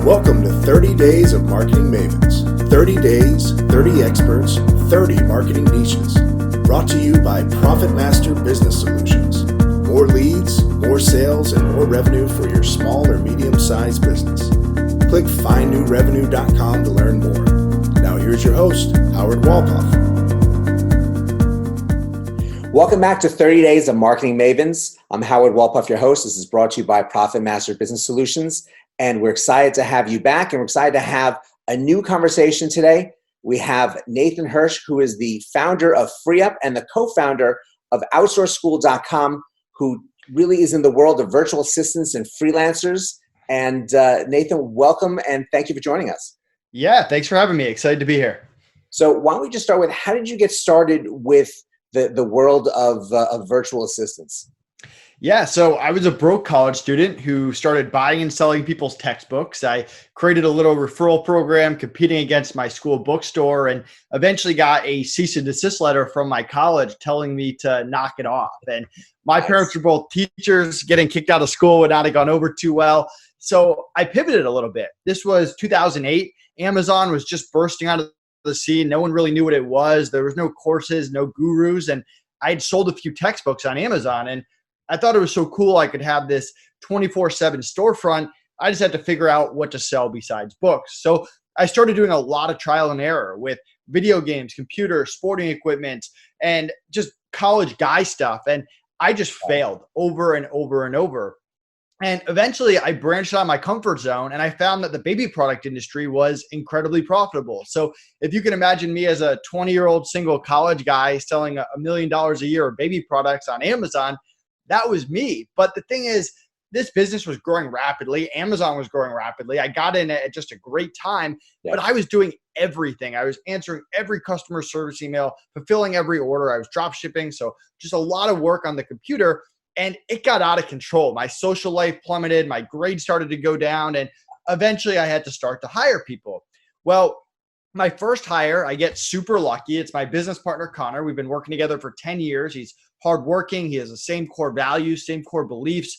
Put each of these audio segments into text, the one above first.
Welcome to 30 Days of Marketing Mavens. 30 days, 30 experts, 30 marketing niches. Brought to you by Profit Master Business Solutions. More leads, more sales, and more revenue for your small or medium-sized business. Click findnewrevenue.com to learn more. Now here's your host, Howard Walpoff. Welcome back to 30 Days of Marketing Mavens. I'm Howard Walpoff, your host. This is brought to you by Profit Master Business Solutions. And we're excited to have you back, and we're excited to have a new conversation today. We have Nathan Hirsch, who is the founder of FreeUp and the co-founder of OutsourceSchool.com, who really is in the world of virtual assistants and freelancers. And Nathan, welcome, and thank you for joining us. Yeah, thanks for having me. Excited to be here. So why don't we just start with, how did you get started with the world of virtual assistants? Yeah, so I was a broke college student who started buying and selling people's textbooks. I created a little referral program competing against my school bookstore, and eventually got a cease and desist letter from my college telling me to knock it off. And my parents were both teachers. Getting kicked out of school would not have gone over too well. So I pivoted a little bit. This was 2008. Amazon was just bursting out of the scene. No one really knew what it was. There was no courses, no gurus. And I'd sold a few textbooks on Amazon, and I thought it was so cool I could have this 24/7 storefront. I just had to figure out what to sell besides books. So I started doing a lot of trial and error with video games, computers, sporting equipment, and just college guy stuff. And I just failed over and over and over. And eventually I branched out of my comfort zone, and I found that the baby product industry was incredibly profitable. So if you can imagine me as a 20-year-old single college guy selling $1 million a year of baby products on Amazon, that was me. But the thing is, this business was growing rapidly. Amazon was growing rapidly. I got in at just a great time, but I was doing everything. I was answering every customer service email, fulfilling every order. I was drop shipping. So just a lot of work on the computer, and it got out of control. My social life plummeted. My grades started to go down, and eventually I had to start to hire people. Well, my first hire, I get super lucky. It's my business partner, Connor. We've been working together for 10 years. He's hardworking. He has the same core values, same core beliefs,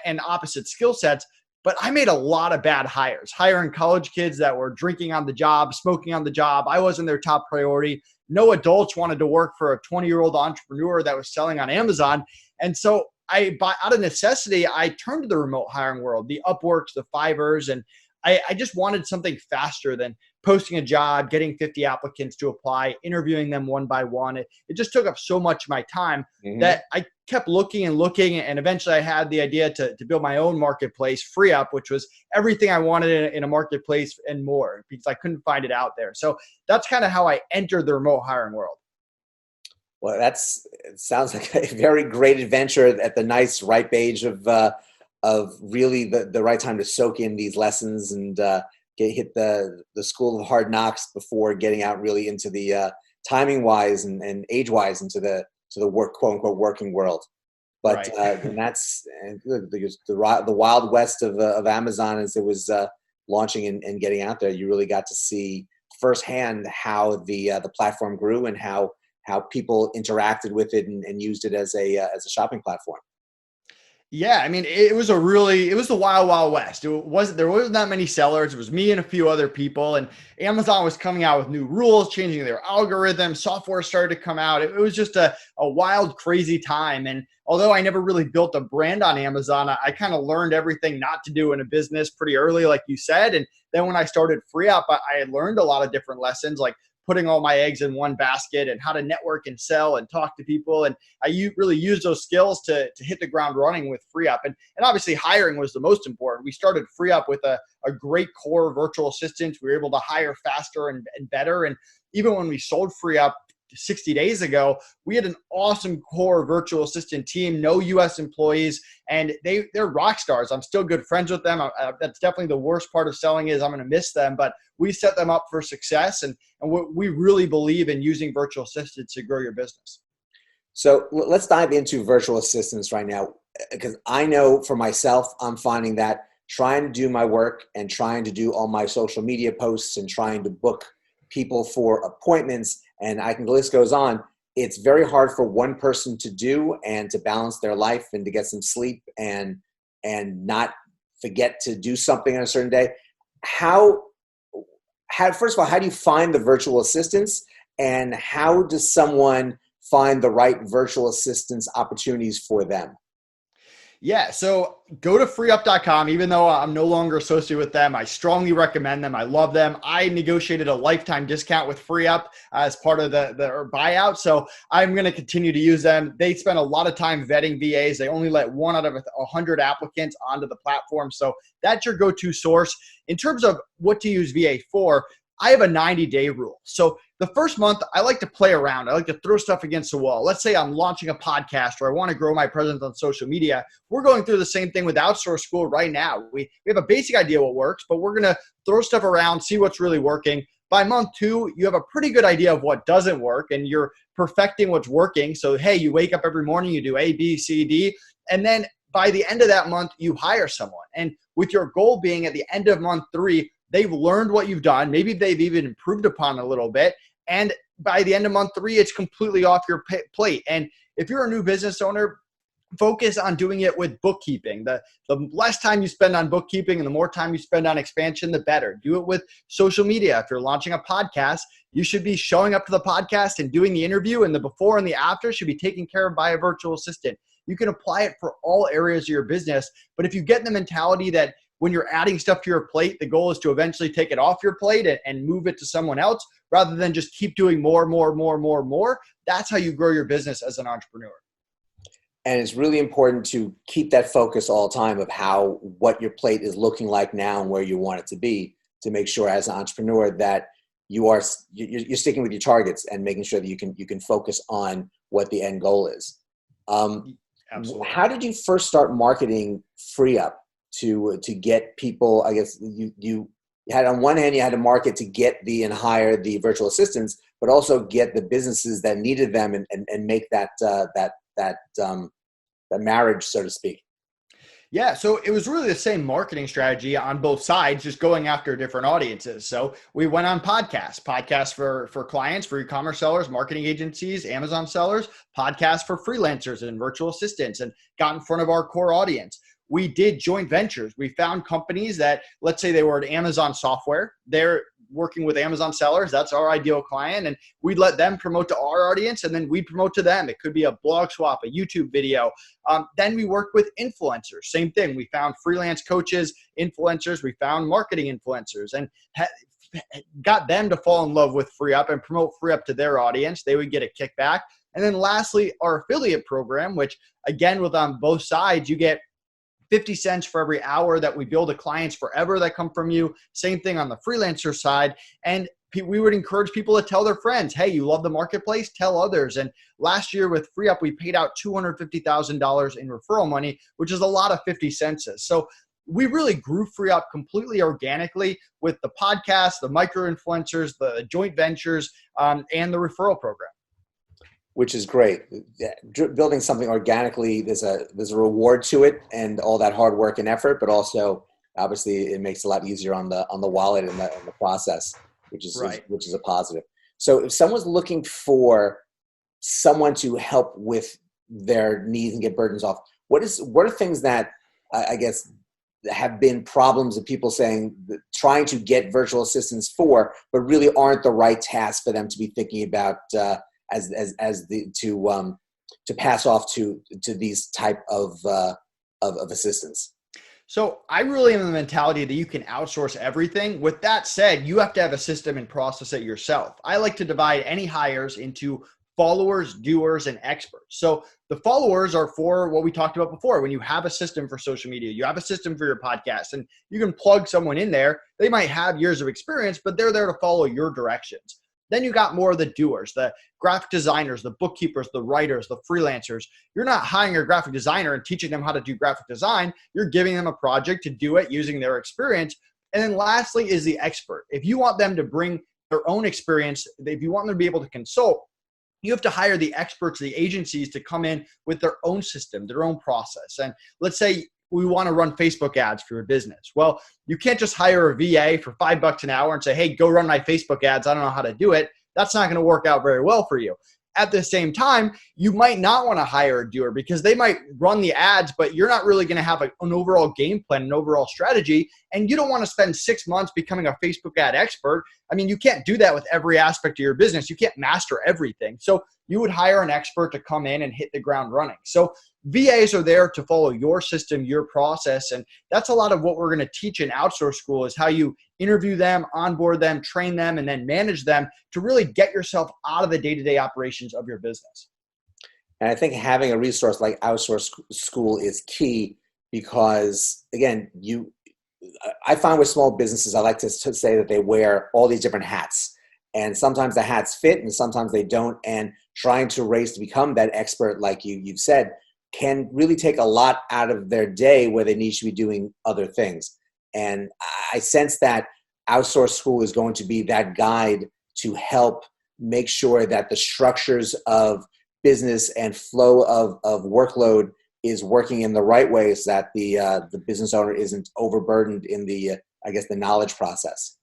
and opposite skill sets. But I made a lot of bad hires, hiring college kids that were drinking on the job, smoking on the job. I wasn't their top priority. No adults wanted to work for a 20-year-old entrepreneur that was selling on Amazon. And so out of necessity, I turned to the remote hiring world, the Upworks, the Fivers, and I just wanted something faster than posting a job, getting 50 applicants to apply, interviewing them one by one. It just took up so much of my time that I kept looking and looking. And eventually I had the idea to build my own marketplace, FreeUp, which was everything I wanted in a marketplace and more, because I couldn't find it out there. So that's kind of how I entered the remote hiring world. Well, it sounds like a very great adventure at the nice ripe age of really the right time to soak in these lessons and hit the school of hard knocks before getting out really into the timing wise and age wise into the work, quote unquote, working world. But and that's the wild west of Amazon as it was launching and getting out there. You really got to see firsthand how the platform grew and how people interacted with it and used it as a shopping platform. Yeah, I mean, it was the wild, wild west. There wasn't that many sellers. It was me and a few other people, and Amazon was coming out with new rules, changing their algorithm. Software started to come out. It was just a wild, crazy time. And although I never really built a brand on Amazon, I kind of learned everything not to do in a business pretty early, like you said. And then when I started FreeUp, I had learned a lot of different lessons, like putting all my eggs in one basket and how to network and sell and talk to people. And I really used those skills to hit the ground running with FreeUp. And obviously hiring was the most important. We started FreeUp with a great core virtual assistant. We were able to hire faster and better. And even when we sold FreeUp 60 days ago, we had an awesome core virtual assistant team, no US employees, and they're rock stars. I'm still good friends with them. That's definitely the worst part of selling is I'm going to miss them, but we set them up for success. And we really believe in using virtual assistants to grow your business. So let's dive into virtual assistants right now, because I know for myself, I'm finding that trying to do my work and trying to do all my social media posts and trying to book people for appointments, and the list goes on. It's very hard for one person to do and to balance their life and to get some sleep and not forget to do something on a certain day. how first of all, how do you find the virtual assistants, and how does someone find the right virtual assistants opportunities for them? Yeah, so go to freeup.com. Even though I'm no longer associated with them, I strongly recommend them. I love them. I negotiated a lifetime discount with FreeUp as part of the buyout, so I'm going to continue to use them. They spend a lot of time vetting VAs. They only let 1 out of 100 applicants onto the platform, so that's your go-to source. In terms of what to use VA for, I have a 90-day rule. So the first month, I like to play around. I like to throw stuff against the wall. Let's say I'm launching a podcast or I want to grow my presence on social media. We're going through the same thing with Outsource School right now. We have a basic idea what works, but we're going to throw stuff around, see what's really working. By month 2, you have a pretty good idea of what doesn't work, and you're perfecting what's working. So, hey, you wake up every morning, you do A, B, C, D, and then by the end of that month, you hire someone. And with your goal being at the end of month 3, they've learned what you've done. Maybe they've even improved upon a little bit. And by the end of month 3, it's completely off your plate. And if you're a new business owner, focus on doing it with bookkeeping. The less time you spend on bookkeeping and the more time you spend on expansion, the better. Do it with social media. If you're launching a podcast, you should be showing up to the podcast and doing the interview, and the before and the after should be taken care of by a virtual assistant. You can apply it for all areas of your business. But if you get in the mentality that when you're adding stuff to your plate, the goal is to eventually take it off your plate and move it to someone else rather than just keep doing more. That's how you grow your business as an entrepreneur. And it's really important to keep that focus all the time of what your plate is looking like now and where you want it to be, to make sure as an entrepreneur that you're sticking with your targets and making sure that you can focus on what the end goal is. Absolutely. How did you first start marketing FreeUp to get people? I guess you had, on one hand, you had to market to get and hire the virtual assistants, but also get the businesses that needed them and make that marriage, so to speak. Yeah, so it was really the same marketing strategy on both sides, just going after different audiences. So we went on podcasts for clients, for e-commerce sellers, marketing agencies, Amazon sellers, podcasts for freelancers and virtual assistants, and got in front of our core audience. We did joint ventures. We found companies that, let's say they were at Amazon software. They're working with Amazon sellers. That's our ideal client. And we'd let them promote to our audience, and then we promote to them. It could be a blog swap, a YouTube video. Then we worked with influencers. Same thing. We found freelance coaches, influencers. We found marketing influencers, and got them to fall in love with FreeUp and promote FreeUp to their audience. They would get a kickback. And then lastly, our affiliate program, which again, with on both sides, you get 50 cents for every hour that we build a clients forever that come from you. Same thing on the freelancer side. And we would encourage people to tell their friends, hey, you love the marketplace, tell others. And last year with FreeUp, we paid out $250,000 in referral money, which is a lot of 50 cents. So we really grew FreeUp completely organically with the podcast, the micro-influencers, the joint ventures, and the referral program. Which is great. Building something organically, there's a reward to it, and all that hard work and effort, but also obviously it makes it a lot easier on the wallet and the process, which is right. Which is a positive. So if someone's looking for someone to help with their needs and get burdens off, what are things that I guess have been problems of people saying trying to get virtual assistants for, but really aren't the right task for them to be thinking about to pass off to these type of assistants? So I really am in the mentality that you can outsource everything. With that said, you have to have a system and process it yourself. I like to divide any hires into followers, doers, and experts. So the followers are for what we talked about before. When you have a system for social media, you have a system for your podcast, and you can plug someone in there. They might have years of experience, but they're there to follow your directions. Then you got more of the doers, the graphic designers, the bookkeepers, the writers, the freelancers. You're not hiring a graphic designer and teaching them how to do graphic design. You're giving them a project to do it using their experience. And then lastly is the expert. If you want them to bring their own experience, if you want them to be able to consult, you have to hire the experts, the agencies to come in with their own system, their own process. And let's say we want to run Facebook ads for your business. Well, you can't just hire a VA for $5 an hour and say, hey, go run my Facebook ads. I don't know how to do it. That's not going to work out very well for you. At the same time, you might not want to hire a doer because they might run the ads, but you're not really going to have an overall game plan, an overall strategy. And you don't want to spend 6 months becoming a Facebook ad expert. I mean, you can't do that with every aspect of your business. You can't master everything. So you would hire an expert to come in and hit the ground running. So VAs are there to follow your system, your process. And that's a lot of what we're going to teach in Outsource School is how you interview them, onboard them, train them, and then manage them to really get yourself out of the day-to-day operations of your business. And I think having a resource like Outsource School is key because, again, I find with small businesses, I like to say that they wear all these different hats. And sometimes the hats fit and sometimes they don't. And trying to race to become that expert, like you've said, can really take a lot out of their day where they need to be doing other things. And I sense that Outsource School is going to be that guide to help make sure that the structures of business and flow of workload is working in the right way so that the business owner isn't overburdened in the knowledge process.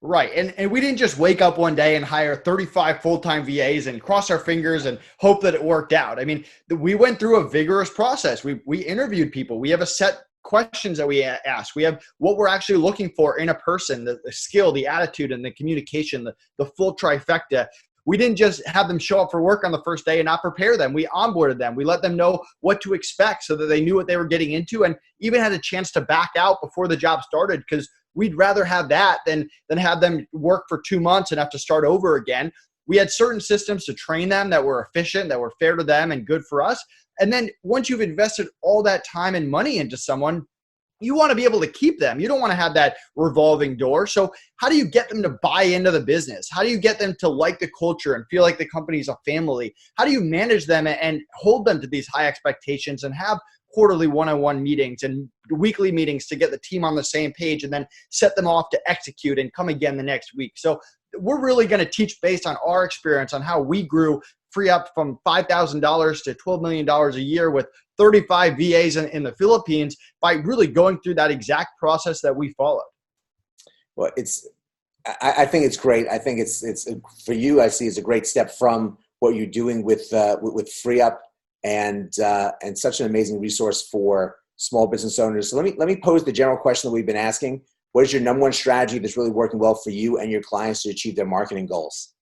Right. And we didn't just wake up one day and hire 35 full-time VAs and cross our fingers and hope that it worked out. I mean, we went through a vigorous process. We interviewed people. We have a set questions that we ask. We have what we're actually looking for in a person, the skill, the attitude, and the communication, the full trifecta. We didn't just have them show up for work on the first day and not prepare them. We onboarded them. We let them know what to expect so that they knew what they were getting into and even had a chance to back out before the job started because we'd rather have that than have them work for 2 months and have to start over again. We had certain systems to train them that were efficient, that were fair to them and good for us. And then once you've invested all that time and money into someone, you want to be able to keep them. You don't want to have that revolving door. So how do you get them to buy into the business? How do you get them to like the culture and feel like the company's a family? How do you manage them and hold them to these high expectations and have quarterly one-on-one meetings and weekly meetings to get the team on the same page and then set them off to execute and come again the next week? So we're really going to teach based on our experience on how we grew FreeUp from $5,000 to $12 million a year with 35 VAs in the Philippines by really going through that exact process that we followed. Well, I think it's great. I think it's for you. I see it's a great step from what you're doing with FreeUp and such an amazing resource for small business owners. So let me pose the general question that we've been asking. What is your number one strategy that's really working well for you and your clients to achieve their marketing goals?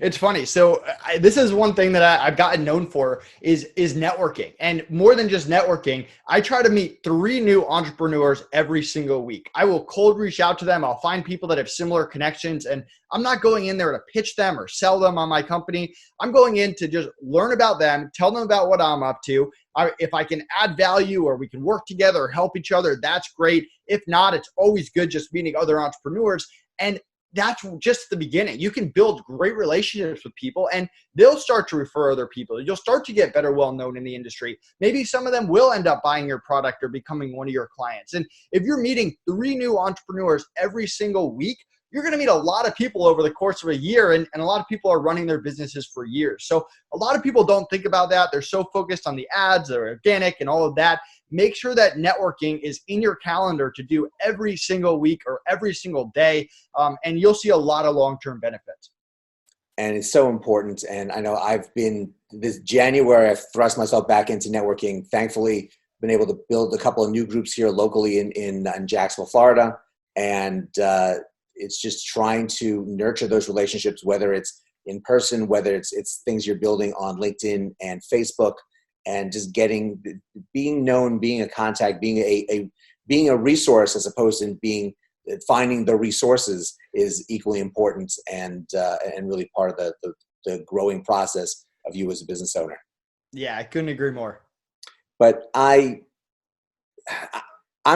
It's funny. So this is one thing that I've gotten known for is networking. And more than just networking, I try to meet 3 new entrepreneurs every single week. I will cold reach out to them. I'll find people that have similar connections. And I'm not going in there to pitch them or sell them on my company. I'm going in to just learn about them, tell them about what I'm up to. If I can add value or we can work together or help each other, that's great. If not, it's always good just meeting other entrepreneurs. And that's just the beginning. You can build great relationships with people and they'll start to refer other people. You'll start to get better well known in the industry. Maybe some of them will end up buying your product or becoming one of your clients. And if you're meeting 3 new entrepreneurs every single week, you're going to meet a lot of people over the course of a year. And a lot of people are running their businesses for years. So a lot of people don't think about that. They're so focused on the ads, they're organic and all of that. Make sure that networking is in your calendar to do every single week or every single day. And you'll see a lot of long-term benefits. And it's so important. And I know this January, I've thrust myself back into networking. Thankfully, been able to build a couple of new groups here locally in Jacksonville, Florida. And it's just trying to nurture those relationships, whether it's in person, whether it's things you're building on LinkedIn and Facebook, and just being known, being a contact, being a resource as opposed to finding the resources is equally important and really part of the growing process of you as a business owner. Yeah, I couldn't agree more. But I'm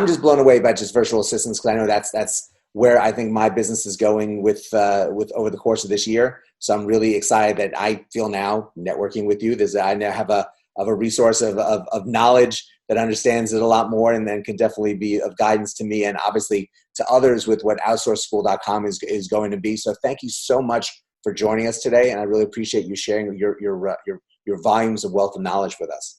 just blown away by just virtual assistants because I know that's where I think my business is going with over the course of this year. So I'm really excited that I feel now networking with you. I now have a resource of knowledge that understands it a lot more and then can definitely be of guidance to me and obviously to others with what outsourceschool.com is going to be. So thank you so much for joining us today. And I really appreciate you sharing your volumes of wealth of knowledge with us.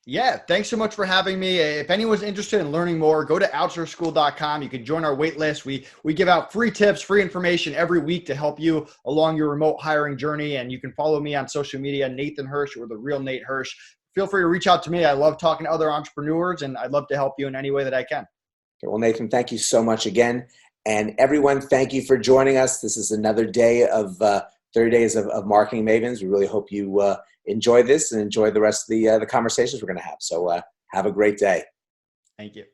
Yeah, thanks so much for having me. If anyone's interested in learning more, go to outsourceschool.com. You can join our wait list. We give out free tips, free information every week to help you along your remote hiring journey. And you can follow me on social media, Nathan Hirsch, or the real Nate Hirsch. Feel free to reach out to me. I love talking to other entrepreneurs, and I'd love to help you in any way that I can. Okay, well, Nathan, thank you so much again. And everyone, thank you for joining us. This is another day of 30 Days of Marketing Mavens. We really hope you enjoy this and enjoy the rest of the conversations we're going to have. So have a great day. Thank you.